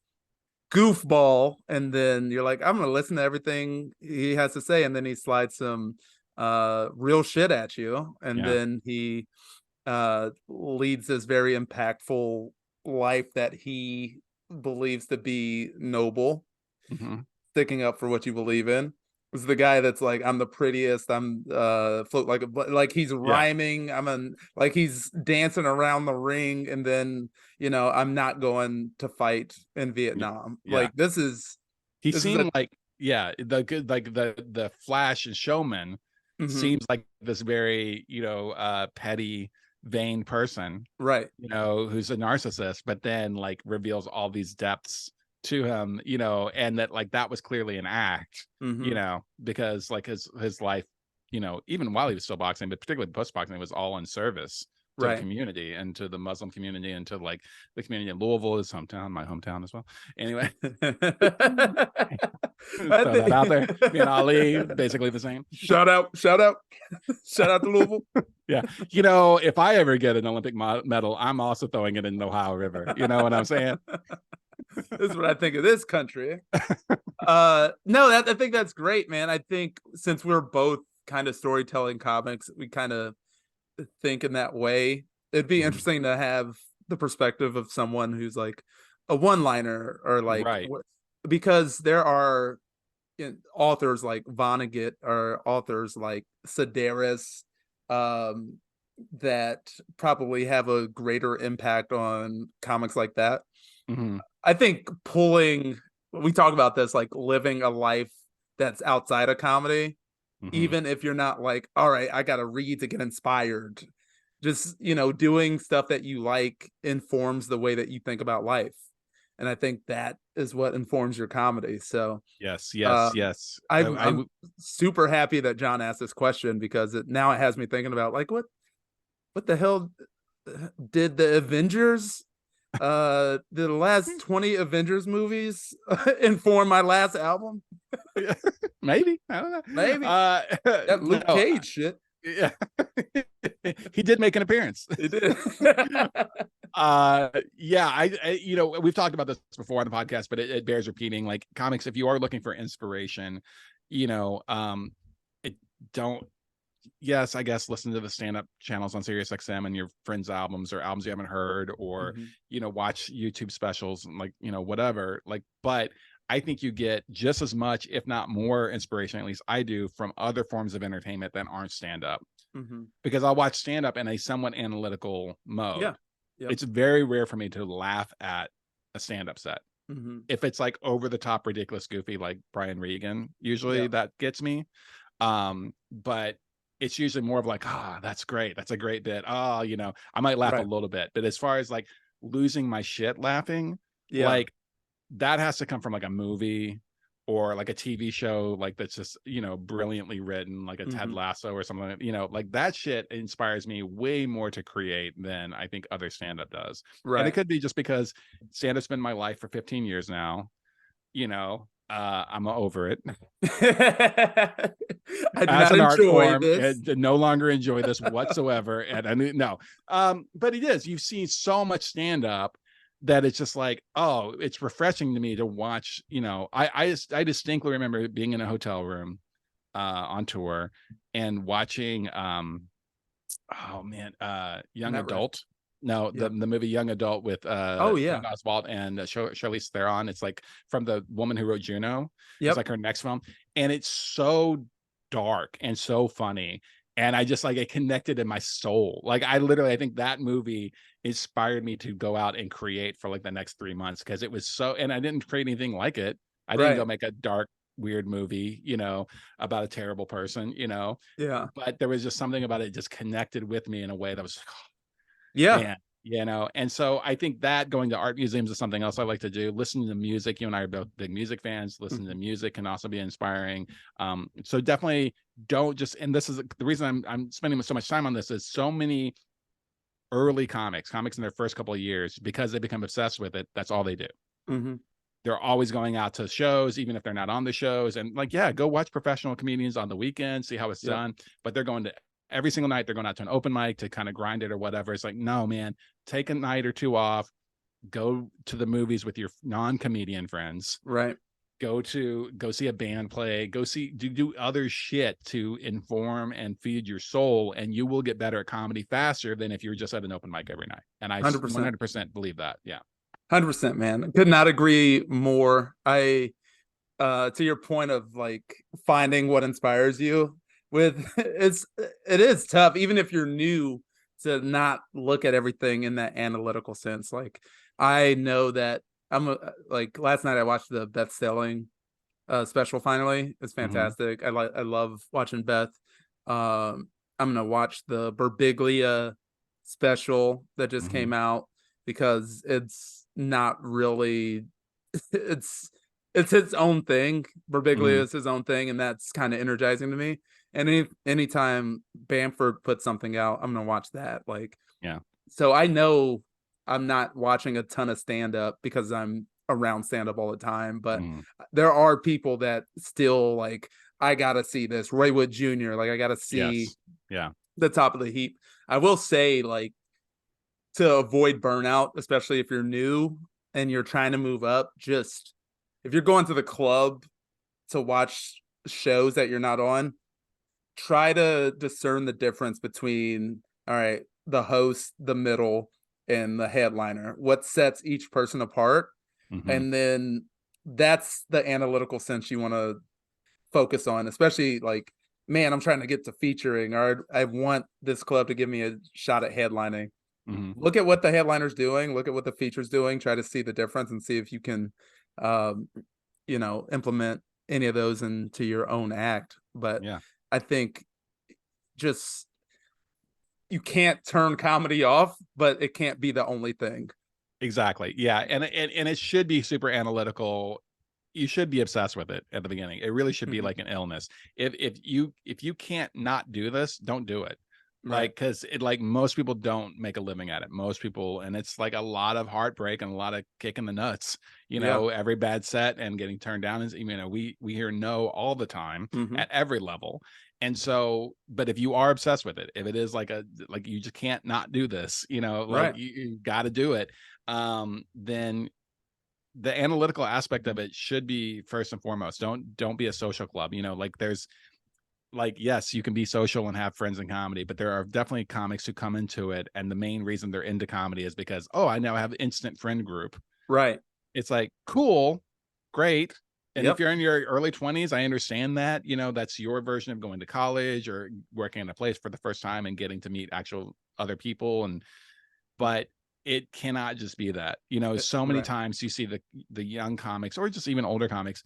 goofball, and then you're like, I'm gonna listen to everything he has to say, and then he slides some real shit at you, and yeah. then he leads this very impactful life that he believes to be noble, sticking up for what you believe in. Is the guy that's like, I'm the prettiest, I'm float like he's Yeah. rhyming, like he's dancing around the ring, and then, you know, I'm not going to fight in Vietnam. Yeah. Like this is He this is a seemed like, yeah, the good, like the Flash and showman seems like this very, you know, petty, vain person, right. you know, who's a narcissist, but then like reveals all these depths to him, you know, and that like that was clearly an act, you know, because like his life, you know, even while he was still boxing, but particularly post boxing, was all in service to the Right. community and to the Muslim community and to like the community in Louisville, his hometown, my hometown as well. Anyway, I throw that out there. Me and think Ali, basically the same. shout out shout out to Louisville. Yeah. You know, if I ever get an Olympic medal, I'm also throwing it in the Ohio River. You know what I'm saying? This is what I think of this country. No, I think that's great, man. I think since we're both kind of storytelling comics, we kind of think in that way. It'd be interesting to have the perspective of someone who's like a one-liner, or like, Right. because there are, you know, authors like Vonnegut, or authors like Sedaris, that probably have a greater impact on comics like that. I think we talk about this, like living a life that's outside of comedy, even if you're not like, all right, I gotta read to get inspired, just, you know, doing stuff that you like informs the way that you think about life, and I think that is what informs your comedy. So yes. I'm super happy that John asked this question, because now it has me thinking about like, what the hell did the Avengers, the last 20 Avengers movies inform my last album? Maybe, I don't know. Maybe that Luke Cage shit. Yeah. He did make an appearance. He did. Yeah, I you know, we've talked about this before on the podcast, but it bears repeating. Like comics, if you are looking for inspiration, you know, it don't yes, I guess listen to the stand-up channels on SiriusXM and your friends' albums or albums you haven't heard, or you know, watch YouTube specials and like, you know, whatever. Like, but I think you get just as much, if not more, inspiration, at least I do, from other forms of entertainment that aren't stand-up. Because I'll watch stand-up in a somewhat analytical mode. Yeah. Yep. It's very rare for me to laugh at a stand-up set. If it's like over the top, ridiculous, goofy, like Brian Regan, usually that gets me. But it's usually more of like, that's great. That's a great bit. Oh, you know, I might laugh a little bit. But as far as like losing my shit laughing, like that has to come from like a movie or like a TV show, like that's just, you know, brilliantly written, like a Ted Lasso or something, you know, like that shit inspires me way more to create than I think other stand-up does. And it could be just because stand-up's been my life for 15 years now, you know. I'm over it. I do As not an art enjoy form, this. no longer enjoy this whatsoever. And I mean, no, but it is. You've seen so much stand-up that it's just like, oh, it's refreshing to me to watch. You know, I distinctly remember being in a hotel room on tour and watching oh man, Young Not right. Adult. No, the movie Young Adult with Patton Oswalt and Charlize Theron. It's like from the woman who wrote Juno. It's like her next film, and it's so dark and so funny, and I just like it connected in my soul. Like I think that movie inspired me to go out and create for like the next 3 months, because it was so, and I didn't create anything like it, I didn't go make a dark, weird movie, about a terrible person, Yeah. but there was just something about it just connected with me in a way that was like, Yeah. man, and so I think that going to art museums is something else I like to do. Listening to music, you and I are both big music fans. Listening to music can also be inspiring. So definitely don't just, and this is the reason I'm spending so much time on this, is so many early comics in their first couple of years, because they become obsessed with it, that's all they do. They're always going out to shows, even if they're not on the shows, and like, yeah, go watch professional comedians on the weekend, see how it's done, but they're going to every single night, they're going out to an open mic to kind of grind it or whatever. It's like, no, man, take a night or two off, go to the movies with your non-comedian friends, right? Go see a band play, do other shit to inform and feed your soul, and you will get better at comedy faster than if you're just at an open mic every night. And I 100% believe that. Yeah. 100%, man. Could not agree more. To your point of like finding what inspires you, it is tough, even if you're new, to not look at everything in that analytical sense. Like, I know that like last night I watched the Beth Stelling special. Finally, it's fantastic. I love watching Beth. I'm gonna watch the Birbiglia special that just came out, because it's not really it's its own thing. Birbiglia is his own thing, and that's kind of energizing to me. And anytime Bamford puts something out, I'm gonna watch that. Like, yeah. So I know I'm not watching a ton of stand-up because I'm around stand-up all the time, but there are people that still like, I gotta see this. Roy Wood Jr., like, I gotta see the top of the heap. I will say, like, to avoid burnout, especially if you're new and you're trying to move up, just if you're going to the club to watch shows that you're not on, try to discern the difference between, all right, the host, the middle, and the headliner. What sets each person apart? And then that's the analytical sense you want to focus on, especially like, man, I'm trying to get to featuring, or I want this club to give me a shot at headlining. Look at what the headliner's doing, look at what the feature's doing, try to see the difference and see if you can implement any of those into your own act. But I think just, you can't turn comedy off, but it can't be the only thing. Exactly. Yeah. And it should be super analytical. You should be obsessed with it at the beginning. It really should be like an illness. If you can't not do this, don't do it. Like, because most people don't make a living at it. Most people, and it's like a lot of heartbreak and a lot of kicking the nuts, every bad set and getting turned down. Is, we hear no all the time at every level. And so, but if you are obsessed with it, if it is like you just can't not do this, you got to do it. Then the analytical aspect of it should be first and foremost. Don't be a social club. There's, like, yes, you can be social and have friends in comedy, but there are definitely comics who come into it, and the main reason they're into comedy is because, I now have an instant friend group. Right. It's like, cool, great. And if you're in your early 20s, I understand that, that's your version of going to college or working in a place for the first time and getting to meet actual other people. But it cannot just be that, so many times you see the young comics, or just even older comics,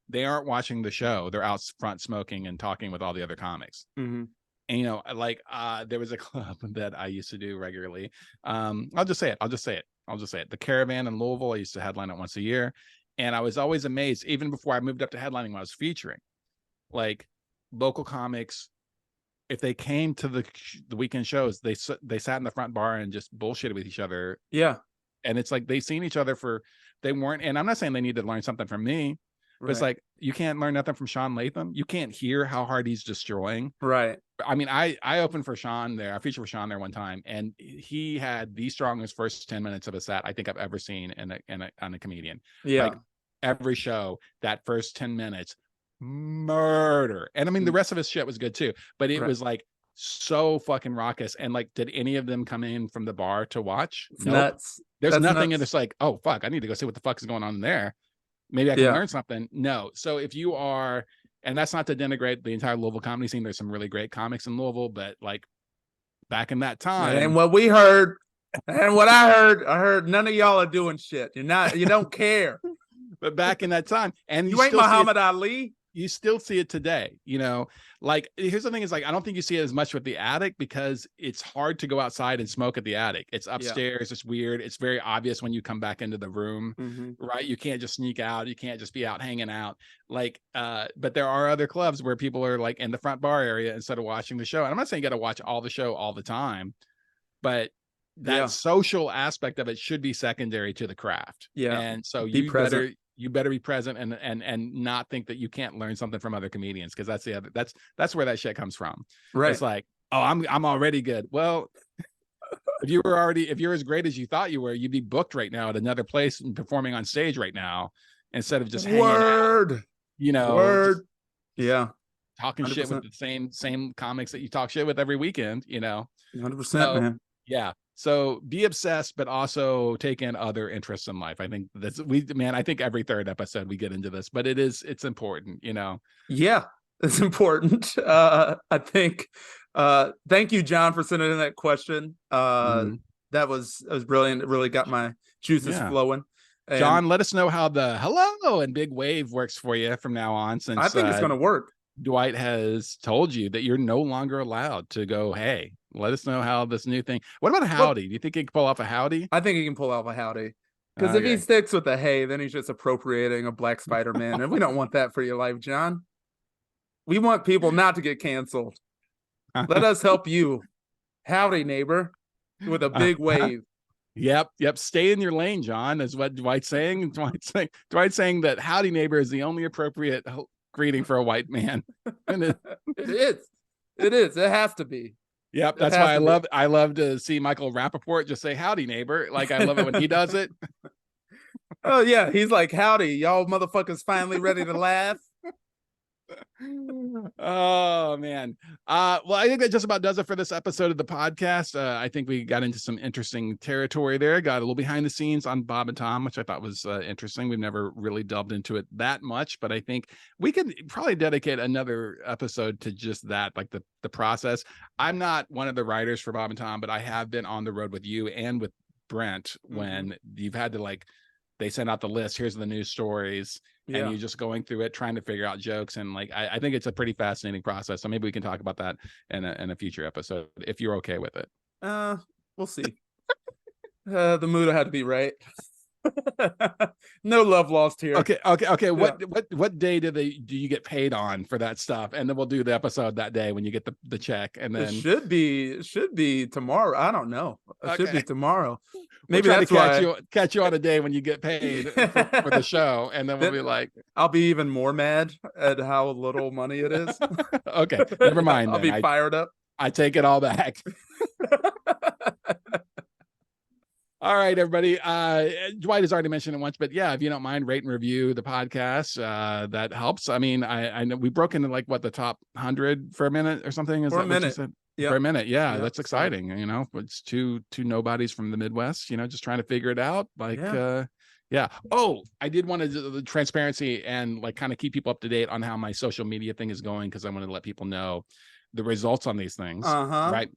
they aren't watching the show. They're out front smoking and talking with all the other comics. And, there was a club that I used to do regularly. I'll just say it. The Caravan in Louisville. I used to headline it once a year. And I was always amazed, even before I moved up to headlining, when I was featuring, like, local comics, if they came to the weekend shows, they sat in the front bar and just bullshitted with each other. Yeah. And it's like, they've seen each other they weren't, and I'm not saying they need to learn something from me, but it's like, you can't learn nothing from Sean Latham. You can't hear how hard he's destroying. Right. I mean, I opened for Sean there. I featured for Sean there one time, and he had the strongest first 10 minutes of a set I think I've ever seen on a comedian. Yeah. Like, every show, that first 10 minutes, murder. And I mean, the rest of his shit was good too, but it was like so fucking raucous. And like, did any of them come in from the bar to watch? It's nuts. There's nothing. And it's like, oh fuck, I need to go see what the fuck is going on there. Maybe I can learn something. No. So if you are, and that's not to denigrate the entire Louisville comedy scene, there's some really great comics in Louisville, but like, back in that time, and what we heard, and what I heard none of y'all are doing shit. You don't care. but back in that time, and You ain't Muhammad Ali. You still see it today, like here's the thing is like, I don't think you see it as much with the attic because it's hard to go outside and smoke at the attic. It's upstairs. It's weird. It's very obvious when you come back into the room, right? You can't just sneak out. You can't just be out hanging out like, but there are other clubs where people are like in the front bar area instead of watching the show. And I'm not saying you got to watch all the show all the time, but that social aspect of it should be secondary to the craft. Yeah. And so you better be present and not think that you can't learn something from other comedians, because that's where that shit comes from. Right. It's like, oh, I'm already good. Well, if you're as great as you thought you were, you'd be booked right now at another place and performing on stage right now instead of just hanging out, talking 100%. Shit with the same comics that you talk shit with every weekend, 100%, man. Yeah. So be obsessed, but also take in other interests in life. I think I think every third episode we get into this, but it's important, Yeah, it's important. I think, thank you, John, for sending in that question. That was brilliant. It really got my juices flowing. And John, let us know how the hello and big wave works for you from now on, since I think it's going to work. Dwight has told you that you're no longer allowed to go, hey, let us know how this new thing. What about a howdy? Do you think he can pull off a howdy? I think he can pull off a howdy. Because if he sticks with the hey, then he's just appropriating a Black Spider-Man. And we don't want that for your life, John. We want people not to get canceled. Let us help you. Howdy, neighbor, with a big wave. Yep. Stay in your lane, John, is what Dwight's saying. Dwight's saying that howdy, neighbor, is the only appropriate greeting for a white man. It is. It has to be. Yep, that's why I love to see Michael Rappaport just say howdy, neighbor. Like, I love it when he does it. Oh yeah, he's like, howdy, y'all motherfuckers finally ready to laugh. Oh man. Well, I think that just about does it for this episode of the podcast. I think we got into some interesting territory there. Got a little behind the scenes on Bob and Tom, which I thought was interesting. We've never really delved into it that much, but I think we could probably dedicate another episode to just that, like the process. I'm not one of the writers for Bob and Tom, but I have been on the road with you and with Brent when you've had to, like, they send out the list, here's the news stories, and you're just going through it, trying to figure out jokes. And like, I think it's a pretty fascinating process. So maybe we can talk about that in a future episode, if you're okay with it. We'll see. The mood had to be right. No love lost here. Okay. Yeah. What day do you get paid on for that stuff? And then we'll do the episode that day when you get the check. And then it should be tomorrow. I don't know. It should be tomorrow. Maybe that's why catch you on a day when you get paid for the show, and then we'll be like, I'll be even more mad at how little money it is. Okay, never mind. I'll be fired up. I take it all back. All right, everybody. Dwight has already mentioned it once, but yeah, if you don't mind, rate and review the podcast. That helps. I mean, I know we broke into like the top 100 for a minute or something. For a minute. For a minute. Yeah, that's exciting. It's two nobodies from the Midwest, just trying to figure it out. Like, yeah. Oh, I did want to do the transparency and like kind of keep people up to date on how my social media thing is going, because I wanted to let people know the results on these things. Right.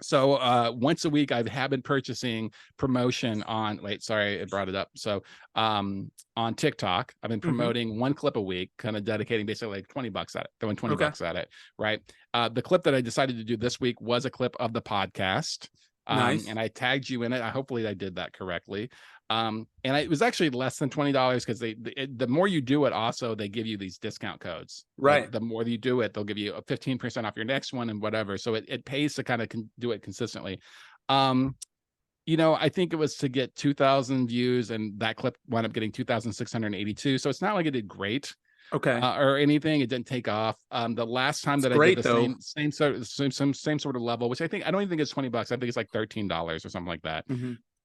So once a week, I have been purchasing promotion on, it brought it up. So on TikTok, I've been promoting one clip a week, kind of dedicating basically like $20 at it, throwing $20 at it. Right. The clip that I decided to do this week was a clip of the podcast. Nice. And I tagged you in it. Hopefully I did that correctly. And it was actually less than $20 because the more you do it, also they give you these discount codes. Right. Like, the more you do it, they'll give you a 15% off your next one and whatever. So it pays to kind of do it consistently. I think it was to get 2,000 views, and that clip wound up getting 2,682. So it's not like it did great. Okay. Or anything. It didn't take off. The last time that I did the same sort of level, which I don't even think it's $20. I think it's like $13 or something like that.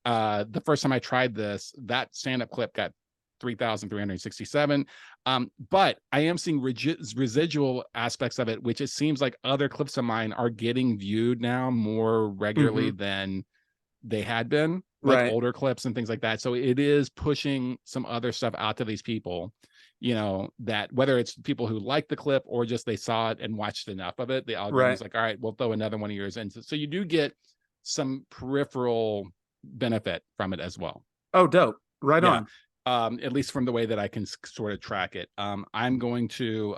The first time I tried this, that stand-up clip got 3,367. But I am seeing residual aspects of it, which it seems like other clips of mine are getting viewed now more regularly than they had been, like older clips and things like that. So it is pushing some other stuff out to these people, that whether it's people who like the clip or just they saw it and watched enough of it, the algorithm is like, all right, we'll throw another one of yours in. So you do get some peripheral benefit from it as well. Oh, dope. Right on. At least from the way that I can sort of track it. I'm going to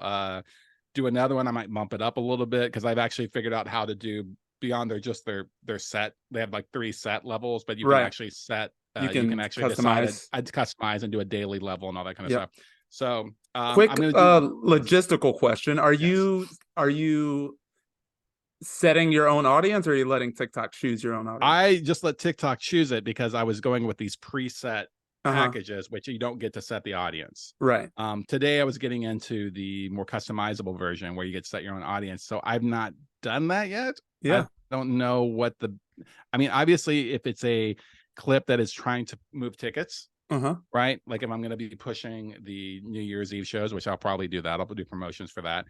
do another one. I might bump it up a little bit because I've actually figured out how to do beyond their set. They have like 3 set levels, but you can actually set. You can actually decide I'd customize and do a daily level and all that kind of stuff. So quick I'm gonna logistical question: Are you setting your own audience, or are you letting TikTok choose your own audience? I just let TikTok choose it because I was going with these preset packages, which you don't get to set the audience. Right. Today I was getting into the more customizable version where you get to set your own audience. So I've not done that yet. Yeah. I don't know what I mean, obviously, if it's a clip that is trying to move tickets, right? Like if I'm going to be pushing the New Year's Eve shows, which I'll probably do that. I'll do promotions for that.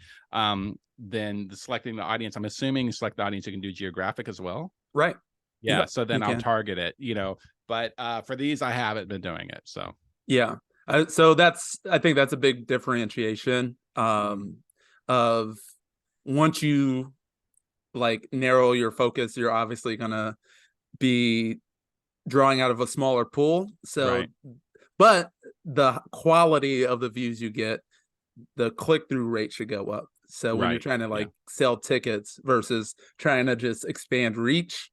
Then selecting the audience, I'm assuming select the audience, you can do geographic as well. Right. Yeah. So then I'll target it, but for these, I haven't been doing it. So yeah. So I think that's a big differentiation of once you like narrow your focus, you're obviously going to be drawing out of a smaller pool. So, but the quality of the views you get, the click-through rate should go up. So when you're trying to sell tickets versus trying to just expand reach,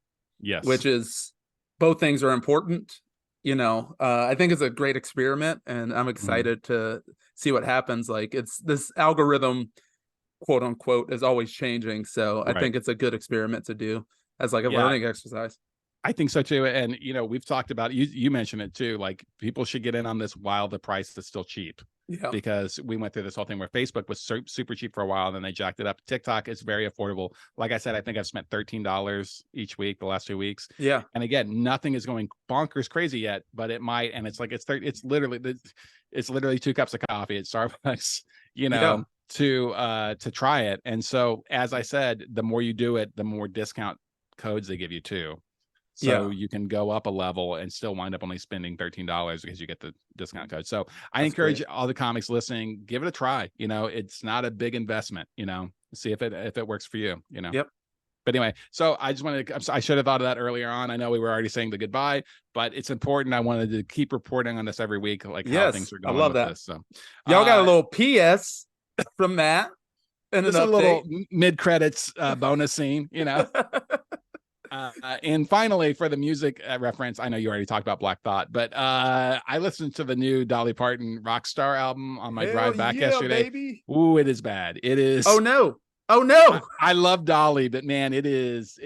which is both things are important. I think it's a great experiment, and I'm excited to see what happens. Like it's this algorithm, quote unquote, is always changing. So I think it's a good experiment to do as like a learning exercise. I think so too. And, we've talked about, you mentioned it too, like people should get in on this while the price is still cheap. Yeah. Because we went through this whole thing where Facebook was super cheap for a while, then they jacked it up. TikTok is very affordable. Like I said, I think I've spent $13 each week the last 2 weeks. Yeah. And again, nothing is going bonkers crazy yet, but it might. And it's like, it's literally 2 cups of coffee at Starbucks, to try it. And so, as I said, the more you do it, the more discount codes they give you too. So you can go up a level and still wind up only spending $13 because you get the discount code. So I encourage all the comics listening, give it a try. It's not a big investment, see if it works for you, Yep. But anyway, so I just wanted to, I should have thought of that earlier on. I know we were already saying the goodbye, but it's important. I wanted to keep reporting on this every week, like how things are going. I love that. This, so y'all got a little PS from Matt. And just a little mid-credits bonus scene, and finally, for the music reference, I know you already talked about Black Thought, but I listened to the new Dolly Parton Rockstar album on my drive back yesterday. Baby. Ooh, it is bad. It is. Oh no. I love Dolly, but man, it's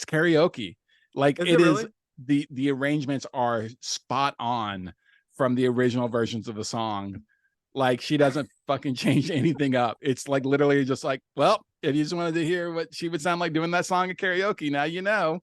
karaoke. Like it is really? The arrangements are spot on from the original versions of the song. Like she doesn't fucking change anything up. It's like literally just like, well, if you just wanted to hear what she would sound like doing that song at karaoke, now you know.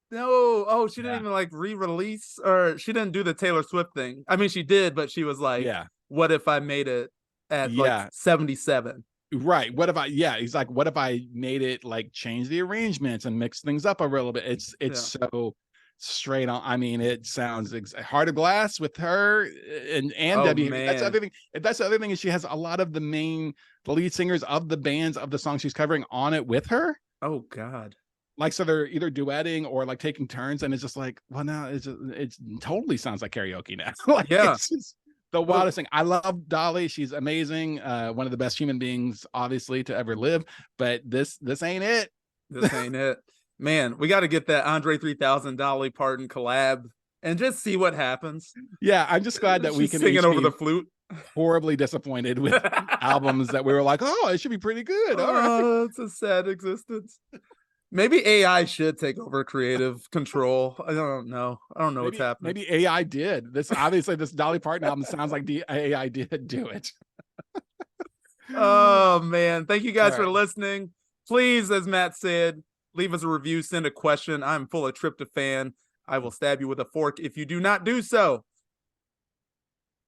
No, she didn't even like re-release, or she didn't do the Taylor Swift thing. I mean, she did, but she was like, what if I made it at like 77? Right. What if he's like, what if I made it like change the arrangements and mix things up a little bit? It's so straight on. I mean, it sounds Heart of Glass with her and Debbie. Man. That's the other thing. That's the other thing is she has a lot of the lead singers of the bands of the songs she's covering on it with her. Oh God. Like, so they're either duetting or like taking turns, and it's just like, well, now it totally sounds like karaoke now. Like, it's just the wildest thing. I love Dolly. She's amazing. One of the best human beings, obviously, to ever live. But this ain't it. This ain't it. Man, we got to get that Andre 3000 Dolly Parton collab and just see what happens. Yeah, I'm just glad that we can sing it over the flute. Horribly disappointed with albums that we were like, oh, it should be pretty good. All right. It's a sad existence. Maybe AI should take over creative control. I don't know. What's happening. Maybe AI did. This Dolly Parton album sounds like AI did do it. Oh man. Thank you guys for listening. Please, as Matt said, leave us a review, send a question. I'm full of tryptophan. I will stab you with a fork if you do not do so.